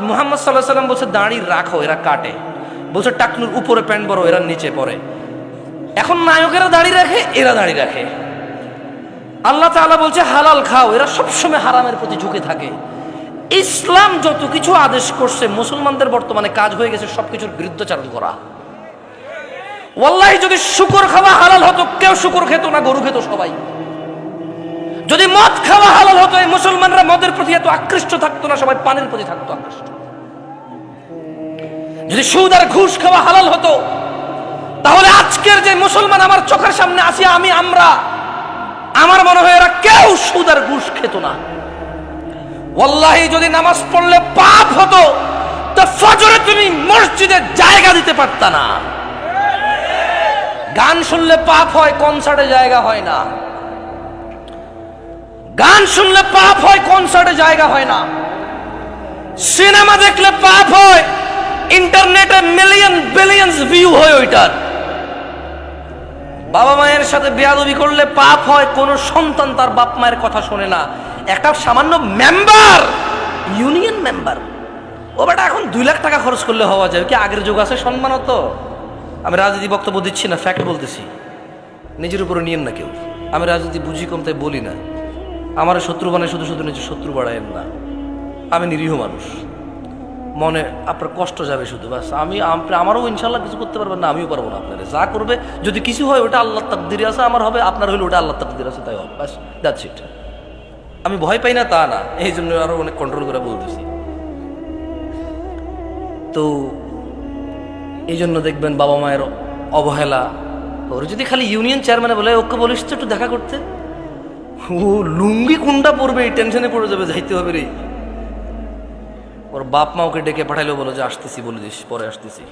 মুহাম্মদ সাল্লাল্লাহু আলাইহি সাল্লাম বলছে দাড়ি রাখো, এরা কাটে। বলছে টাকনুর উপরে প্যান্ট বড়, এরা নিচে পড়ে। এখন নায়কেরা দাড়ি রাখে, এরা দাড়ি রাখে। আল্লাহ তাআলা বলছে হালাল খাও, এরা সবসময় হারামের প্রতি ঝুঁকে থাকে। ইসলাম যত কিছু আদেশ করছে, মুসলমানদের বর্তমানে কাজ হয়ে গেছে সবকিছুর বিরুদ্ধাচরণ করা। ওয়াল্লাহি যদি শুকর খাওয়া হালাল হতো, কেউ শুকর খেত না, গরু খেত সবাই। যদি মদ খাওয়া হালাল হতো, এই মুসলমানরা মদের প্রতি এত আকৃষ্ট থাকতো না, সবাই পানির প্রতি থাকতো আকৃষ্ট। যদি সুদ আর ঘুষ খাওয়া হালাল হতো, তাহলে আজকের যে মুসলমান আমার চোখের সামনে আসি, আমরা আমার মনে হয় এরা কেউ সুদ আর ঘুষ খেত না। ওয়াল্লাহি যদি নামাজ পড়লে পাপ হতো, তো ফজরে তুমি মসজিদে জায়গা দিতে পারতা না। গান শুনলে পাপ হয়, কনসার্টে জায়গা হয় না। গান শুনলে পাপ হয়, কনসার্টে জায়গা হয় না। সিনেমা দেখলে পাপ হয়, ইন্টারনেটে মিলিয়ন বিলিয়নস ভিউ হয় ওইটার। বাবা মায়ের সাথে বেয়াদবি করলে পাপ হয়, কোন সন্তান তার বাপ মায়ের কথা শোনে না। একটা সামান্য মেম্বার, ইউনিয়ন মেম্বার, ও বেটা এখন 2 লাখ টাকা খরচ করলে হওয়া যায়। কি আগের যুগ আছে সম্মান হতো? আমি রাজনীতি বক্তব্য দিচ্ছি না, ফ্যাক্ট বলতেছি, নিজের উপরে নিয়েন না কেউ। আমি রাজনীতি বুঝি কম, তাই বলি না। আমার শত্রু বানায় শুধু শুধু নিজের শত্রু বাড়ায়েন না। আমি নিরীহ মানুষ, মনে আপনার কষ্ট যাবে শুধু, বাস। আমারও ইনশাল্লাহ কিছু করতে পারবেন না, আমিও পারবো না। আপনারা যা করবে, যদি কিছু হয় ওটা আল্লাহর তাকদিরে আছে, আমার হবে, আপনার হলে ওটা আল্লাহর তাকদিরে আছে, তাই হবে, বাস, দ্যাটস ইট। আমি ভয় পাই না তা না, এই জন্য আরো অনেক কন্ট্রোল করে বলতেছি। তো এই জন্য দেখবেন বাবা মায়ের অবহেলা। ওর যদি খালি ইউনিয়ন চেয়ারম্যানে বলে ওকে বলিস তো একটু দেখা করতে, ও লুঙ্গি কোনটা পড়বে এই টেনশনে পড়ে যাবে, যাইতে হবে রে। ওর বাপ মা ওকে ডেকে পাঠাইলেও বলো যে আসতেছি, বলে দিস পরে আসতেছি।